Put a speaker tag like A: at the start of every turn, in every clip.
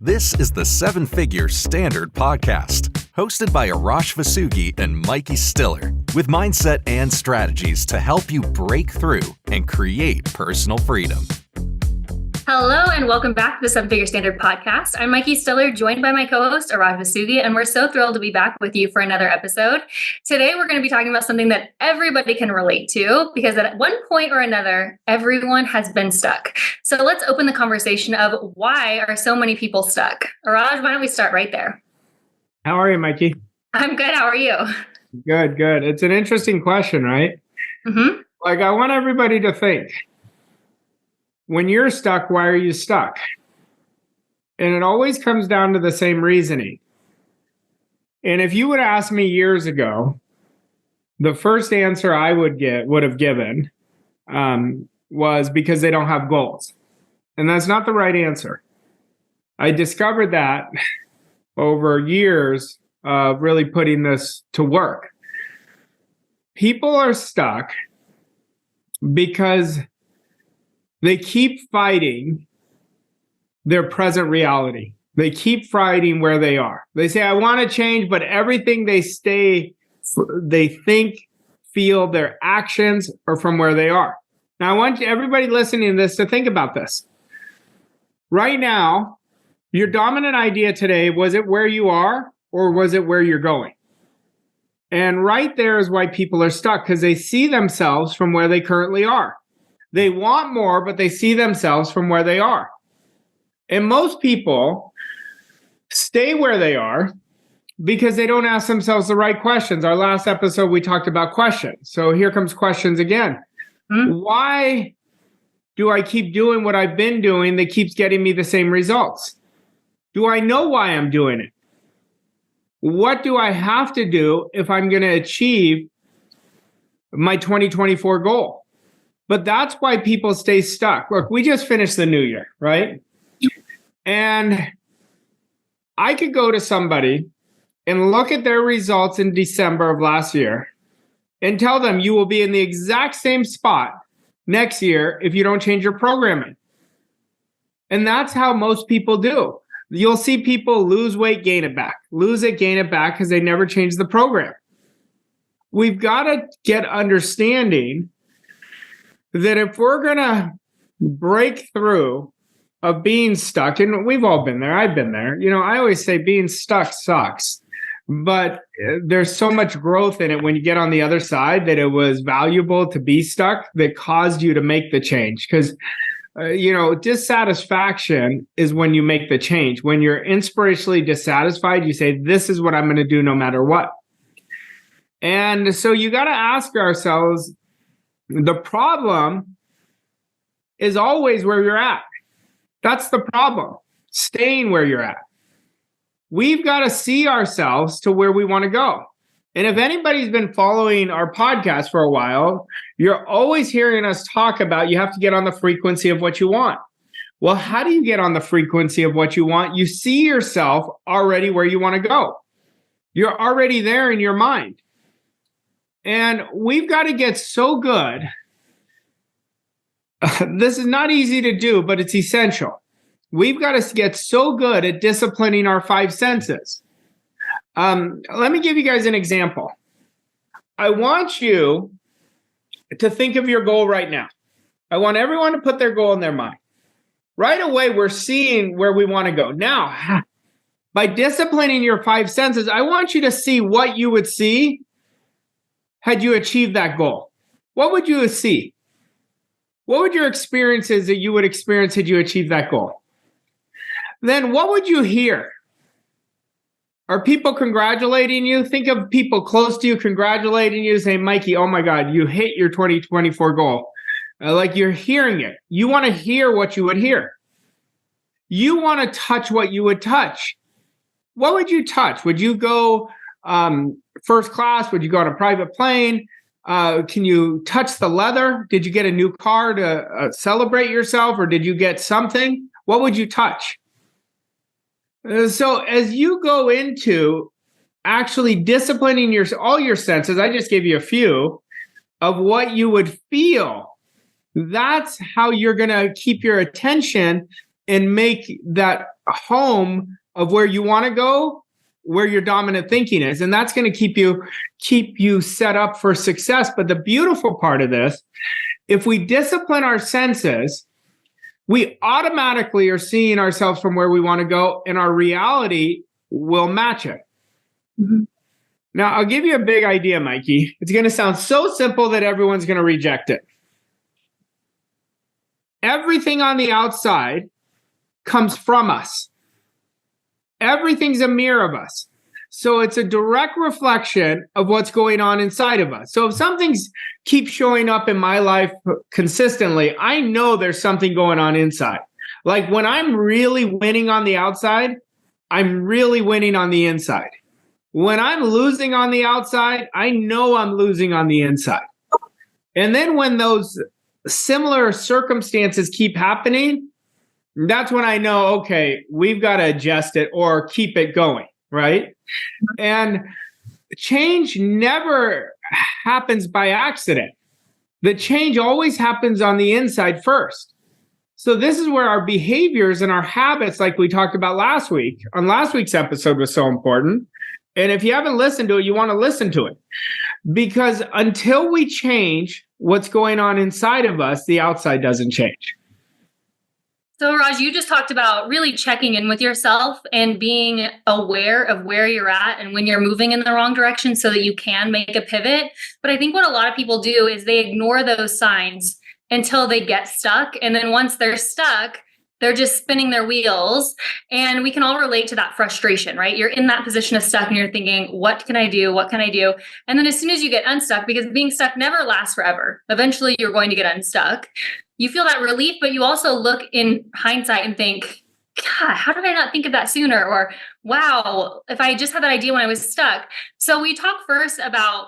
A: This is the Seven Figure Standard Podcast, hosted by Arash Vasugi and Mikey Stiller, with mindset and strategies to help you break through and create personal freedom.
B: Hello and welcome back to the Seven Figure Standard Podcast. I'm Mikey Stiller, joined by my co-host, Arash Vasugi, and we're so thrilled to be back with you for another episode. Today, we're going to be talking about something that everybody can relate to, because at one point or another, everyone has been stuck. So let's open the conversation of why are so many people stuck? Arash, why don't we start right there?
C: How are you, Mikey?
B: I'm good. How are you?
C: Good. It's an interesting question, right?
B: Mm-hmm.
C: Like, I want everybody to think, when you're stuck, why are you stuck? And it always comes down to the same reasoning. And if you would ask me years ago, the first answer I would have given was because they don't have goals. And that's not the right answer. I discovered that over years of really putting this to work. People are stuck because they keep fighting their present reality. They keep fighting where they are. They say, I want to change, but everything they think, feel, their actions are from where they are. Now, I want everybody listening to this to think about this. Right now, your dominant idea today, was it where you are or was it where you're going? And right there is why people are stuck, because they see themselves from where they currently are. They want more, but they see themselves from where they are. And most people stay where they are because they don't ask themselves the right questions. Our last episode, we talked about questions. So here comes questions again. Why do I keep doing what I've been doing that keeps getting me the same results? Do I know why I'm doing it? What do I have to do if I'm going to achieve my 2024 goal? But that's why people stay stuck. Look, we just finished the new year, right? And I could go to somebody and look at their results in December of last year and tell them you will be in the exact same spot next year if you don't change your programming. And that's how most people do. You'll see people lose weight, gain it back, lose it, gain it back, because they never change the program. We've got to get understanding that if we're going to break through of being stuck, and we've all been there, I've been there. You know, I always say being stuck sucks, but there's so much growth in it when you get on the other side that it was valuable to be stuck that caused you to make the change. Because, dissatisfaction is when you make the change. When you're inspirationally dissatisfied, you say, this is what I'm going to do no matter what. And so you got to ask ourselves, the problem is always where you're at. That's the problem, staying where you're at. We've got to see ourselves to where we want to go. And if anybody's been following our podcast for a while, you're always hearing us talk about you have to get on the frequency of what you want. Well, how do you get on the frequency of what you want? You see yourself already where you want to go. You're already there in your mind. And we've got to get so good. This is not easy to do, but it's essential. We've got to get so good at disciplining our five senses. Let me give you guys an example. I want you to think of your goal right now. I want everyone to put their goal in their mind. Right away, we're seeing where we want to go. Now, by disciplining your five senses, I want you to see what you would see had you achieved that goal. What would you see? What would your experiences that you would experience had you achieved that goal? Then what would you hear? Are people congratulating you? Think of people close to you congratulating you, saying, Mikey, oh my God, you hit your 2024 goal. Like you're hearing it. You want to hear what you would hear. You want to touch what you would touch. What would you touch? Would you go first class? Would you go on a private plane? Can you touch the leather? Did you get a new car to celebrate yourself, or did you get something? What would you touch? So as you go into actually disciplining all your senses, I just gave you a few of what you would feel. That's how you're going to keep your attention and make that home of where you want to go, where your dominant thinking is. And that's going to keep you set up for success. But the beautiful part of this, if we discipline our senses, we automatically are seeing ourselves from where we want to go, and our reality will match it. Mm-hmm. Now, I'll give you a big idea, Mikey. It's going to sound so simple that everyone's going to reject it. Everything on the outside comes from us. Everything's a mirror of us. So it's a direct reflection of what's going on inside of us. So if something keeps showing up in my life consistently, I know there's something going on inside. Like when I'm really winning on the outside, I'm really winning on the inside. When I'm losing on the outside, I know I'm losing on the inside. And then when those similar circumstances keep happening, that's when I know, okay, we've got to adjust it or keep it going, right? And change never happens by accident. The change always happens on the inside first. So this is where our behaviors and our habits, like we talked about last week, on last week's episode, was so important. And if you haven't listened to it, you want to listen to it. Because until we change what's going on inside of us, the outside doesn't change.
B: So, Raj, you just talked about really checking in with yourself and being aware of where you're at and when you're moving in the wrong direction so that you can make a pivot. But I think what a lot of people do is they ignore those signs until they get stuck. And then once they're stuck, they're just spinning their wheels. And we can all relate to that frustration, right? You're in that position of stuck and you're thinking, what can I do? What can I do? And then as soon as you get unstuck, because being stuck never lasts forever, eventually you're going to get unstuck. You feel that relief, but you also look in hindsight and think, God, how did I not think of that sooner? Or, wow, if I just had that idea when I was stuck. So we talk first about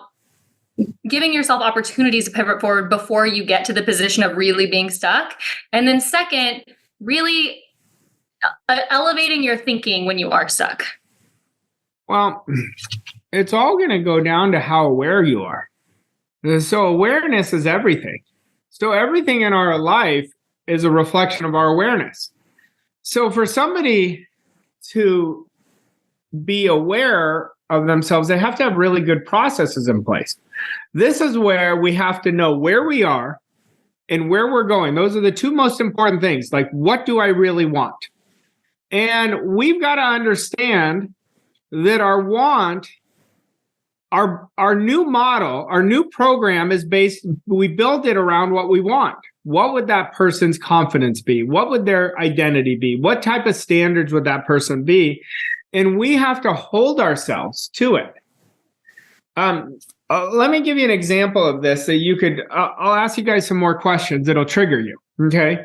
B: giving yourself opportunities to pivot forward before you get to the position of really being stuck. And then second, really elevating your thinking when you are stuck.
C: Well, it's all going to go down to how aware you are. So awareness is everything. So everything in our life is a reflection of our awareness. So for somebody to be aware of themselves, they have to have really good processes in place. This is where we have to know where we are and where we're going. Those are the two most important things. Like, what do I really want? And we've got to understand that our want, our new model, our new program is based, we built it around what we want. What would that person's confidence be? What would their identity be? What type of standards would that person be? And we have to hold ourselves to it. Let me give you an example of this that you could, I'll ask you guys some more questions that'll trigger you, okay?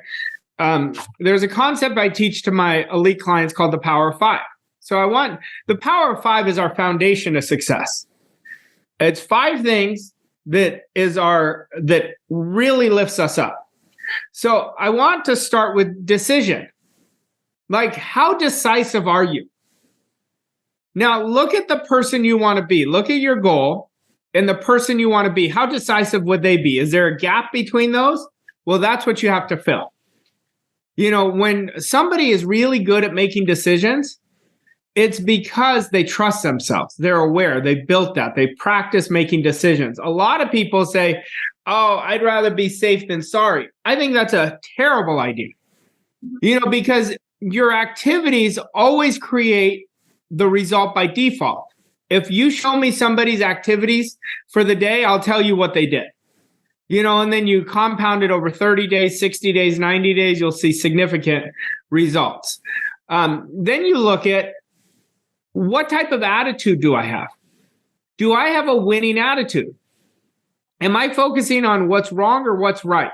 C: There's a concept I teach to my elite clients called the Power of Five. So the Power of Five is our foundation of success. It's 5 things that really lifts us up. So I want to start with decision. Like, how decisive are you? Now, look at the person you want to be. Look at your goal and the person you want to be. How decisive would they be? Is there a gap between those? Well, that's what you have to fill. You know, when somebody is really good at making decisions, it's because they trust themselves. They're aware. They built that. They practice making decisions. A lot of people say, oh, I'd rather be safe than sorry. I think that's a terrible idea. You know, because your activities always create the result by default. If you show me somebody's activities for the day, I'll tell you what they did. You know, and then you compound it over 30 days, 60 days, 90 days, you'll see significant results. Then you look at, what type of attitude do I have? Do I have a winning attitude? Am I focusing on what's wrong or what's right?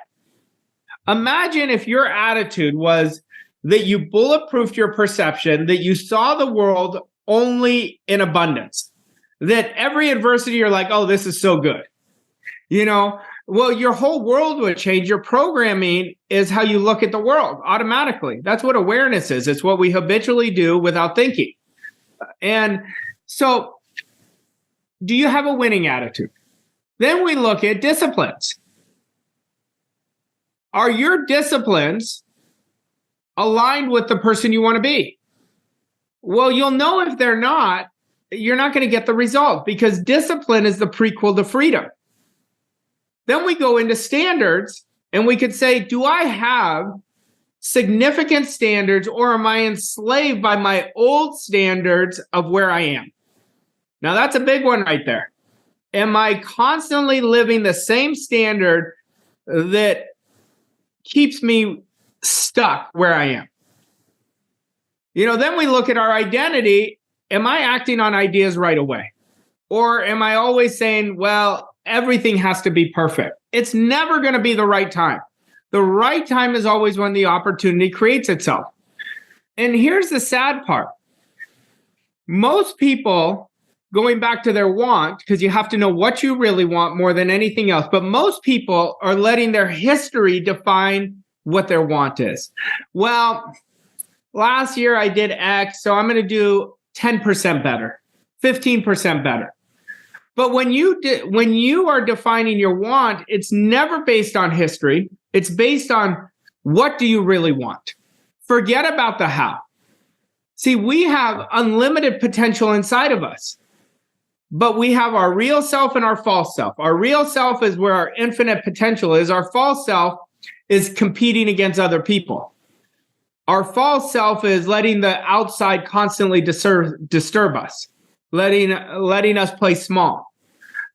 C: Imagine if your attitude was that you bulletproofed your perception, that you saw the world only in abundance, that every adversity you're like, oh, this is so good. You know, well, your whole world would change. Your programming is how you look at the world automatically. That's what awareness is. It's what we habitually do without thinking. And so, do you have a winning attitude? Then we look at disciplines. Are your disciplines aligned with the person you want to be? Well, you'll know if they're not, you're not going to get the result because discipline is the prequel to freedom. Then we go into standards and we could say, do I have significant standards or am I enslaved by my old standards of where I am? Now, that's a big one right there. Am I constantly living the same standard that keeps me stuck where I am? Then we look at our identity. Am I acting on ideas right away? Or am I always saying, well, everything has to be perfect? It's never going to be the right time. The right time is always when the opportunity creates itself. And here's the sad part. Most people, going back to their want, because you have to know what you really want more than anything else, but most people are letting their history define what their want is. Well, last year I did X, so I'm going to do 10% better, 15% better. But when you are defining your want, it's never based on history. It's based on what do you really want. Forget about the how. See, we have unlimited potential inside of us, but we have our real self and our false self. Our real self is where our infinite potential is. Our false self is competing against other people. Our false self is letting the outside constantly disturb us, letting us play small.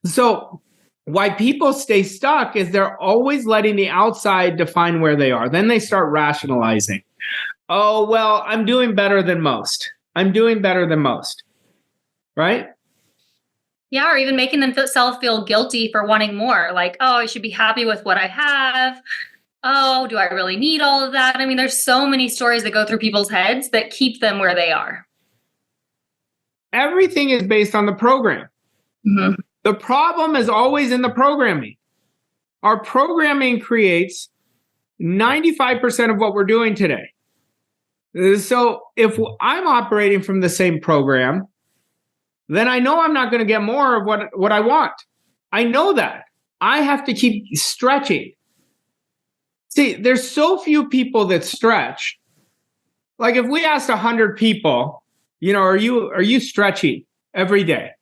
C: So why people stay stuck is they're always letting the outside define where they are. Then they start rationalizing. Oh, well, I'm doing better than most. I'm doing better than most. Right?
B: Yeah, or even making themselves feel guilty for wanting more. Like, oh, I should be happy with what I have. Oh, do I really need all of that? I mean, there's so many stories that go through people's heads that keep them where they are.
C: Everything is based on the program. Mm-hmm. The problem is always in the programming. Our programming creates 95% of what we're doing today. So if I'm operating from the same program, then I know I'm not going to get more of what I want. I know that. I have to keep stretching. See, there's so few people that stretch. Like if we asked 100 people, are you stretching every day?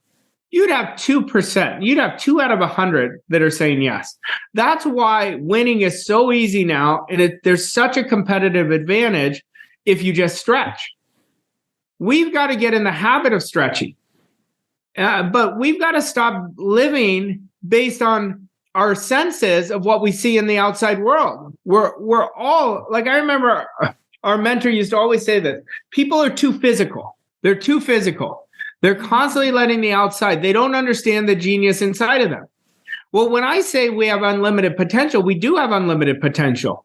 C: You'd have 2%. You'd have 2 out of 100 that are saying yes. That's why winning is so easy now. And there's such a competitive advantage if you just stretch. We've got to get in the habit of stretching. But we've got to stop living based on our senses of what we see in the outside world. We're all, like I remember our mentor used to always say that people are too physical. They're too physical. They're constantly letting the outside. They don't understand the genius inside of them. Well, when I say we have unlimited potential, we do have unlimited potential,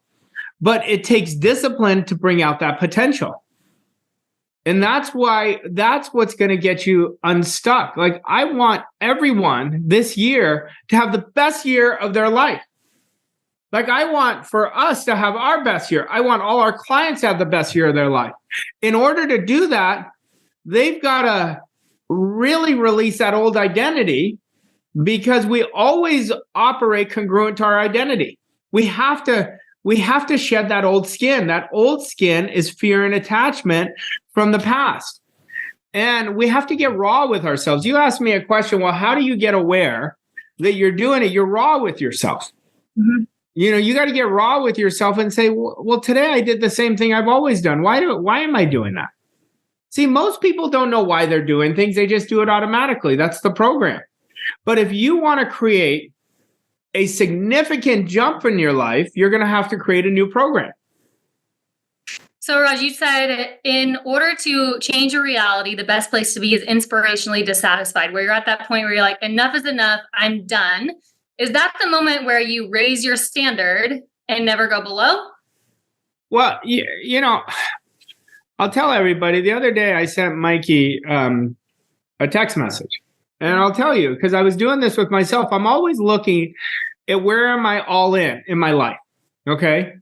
C: but it takes discipline to bring out that potential. And that's what's going to get you unstuck. Like I want everyone this year to have the best year of their life. Like I want for us to have our best year. I want all our clients to have the best year of their life. In order to do that, they've got to really release that old identity because we always operate congruent to our identity. We have to shed that old skin. That old skin is fear and attachment from the past. And we have to get raw with ourselves. You asked me a question, well, how do you get aware that you're doing it? You're raw with yourself. Mm-hmm. You got to get raw with yourself and say, well, today I did the same thing I've always done. Why am I doing that? See, most people don't know why they're doing things. They just do it automatically. That's the program. But if you want to create a significant jump in your life, you're going to have to create a new program.
B: So, Raj, you said in order to change your reality, the best place to be is inspirationally dissatisfied, where you're at that point where you're like, enough is enough, I'm done. Is that the moment where you raise your standard and never go below?
C: Well, I'll tell everybody, the other day I sent Mikey a text message. And I'll tell you, because I was doing this with myself, I'm always looking at where am I all in my life, okay?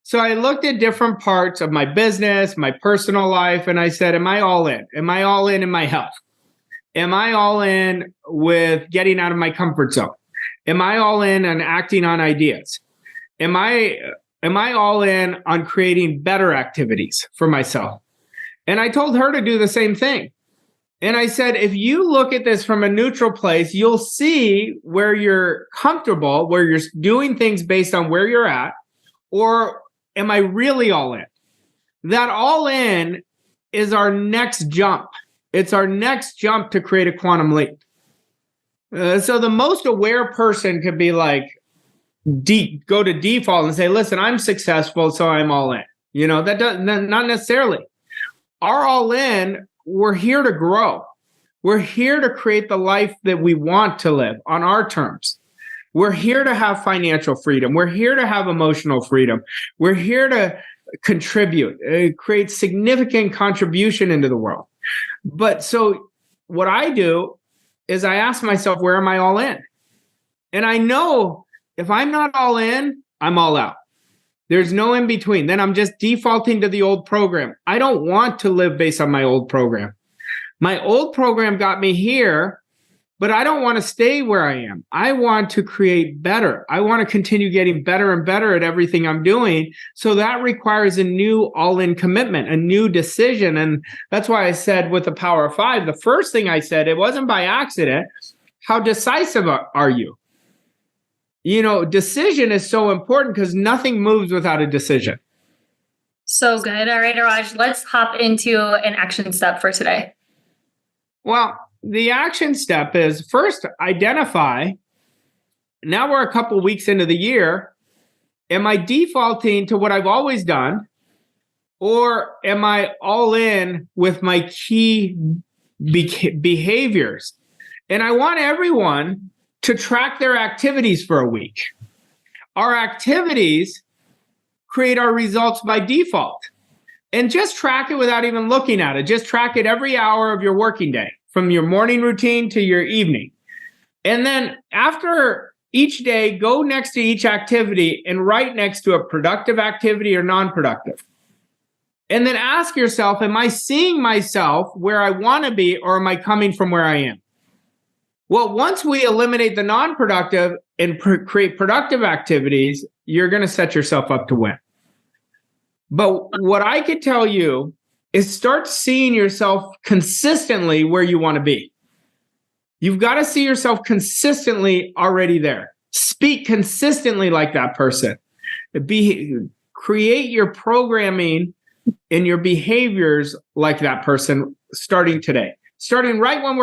C: So I looked at different parts of my business, my personal life, and I said, am I all in? Am I all in my health? Am I all in with getting out of my comfort zone? Am I all in on acting on ideas? Am I all in on creating better activities for myself? And I told her to do the same thing. And I said, if you look at this from a neutral place, you'll see where you're comfortable, where you're doing things based on where you're at, or am I really all in? That all in is our next jump. It's our next jump to create a quantum leap. So the most aware person could be like, go to default and say, listen, I'm successful, so I'm all in. Not necessarily. Our all in, we're here to grow. We're here to create the life that we want to live on our terms. We're here to have financial freedom. We're here to have emotional freedom. We're here to contribute, create significant contribution into the world. But so what I do is I ask myself, where am I all in? And I know if I'm not all in, I'm all out. There's no in between. Then I'm just defaulting to the old program. I don't want to live based on my old program. My old program got me here, but I don't want to stay where I am. I want to create better. I want to continue getting better and better at everything I'm doing. So that requires a new all-in commitment, a new decision. And that's why I said with the Power of Five, the first thing I said, it wasn't by accident. How decisive are you? Decision is so important because nothing moves without a decision.
B: So good. All right, Raj, let's hop into an action step for today.
C: Well, the action step is first identify. Now we're a couple weeks into the year. Am I defaulting to what I've always done? Or am I all in with my key behaviors? And I want everyone to track their activities for a week. Our activities create our results by default. And just track it without even looking at it. Just track it every hour of your working day, from your morning routine to your evening. And then after each day, go next to each activity and write next to a productive activity or non-productive. And then ask yourself, am I seeing myself where I want to be, or am I coming from where I am? Well, once we eliminate the non-productive and create productive activities, you're going to set yourself up to win. But what I could tell you is start seeing yourself consistently where you want to be. You've got to see yourself consistently already there. Speak consistently like that person. Create your programming and your behaviors like that person starting today. Starting right when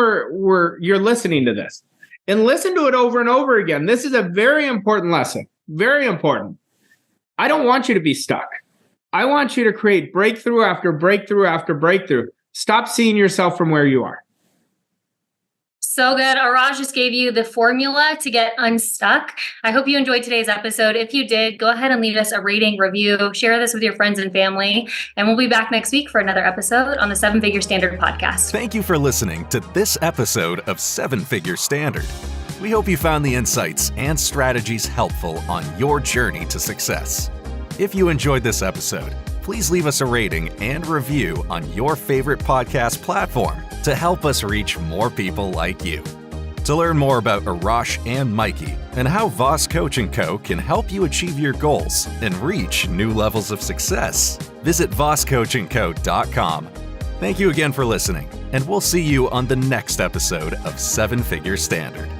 C: you're listening to this. And listen to it over and over again. This is a very important lesson. Very important. I don't want you to be stuck. I want you to create breakthrough after breakthrough after breakthrough. Stop seeing yourself from where you are.
B: So good. Raj just gave you the formula to get unstuck. I hope you enjoyed today's episode. If you did, go ahead and leave us a rating, review, share this with your friends and family. And we'll be back next week for another episode on the 7-Figure Standard podcast.
A: Thank you for listening to this episode of 7-Figure Standard. We hope you found the insights and strategies helpful on your journey to success. If you enjoyed this episode, please leave us a rating and review on your favorite podcast platform to help us reach more people like you. To learn more about Arash and Mikey and how Voss Coach & Co. can help you achieve your goals and reach new levels of success, visit vosscoachandco.com. Thank you again for listening, and we'll see you on the next episode of 7-Figure Standard.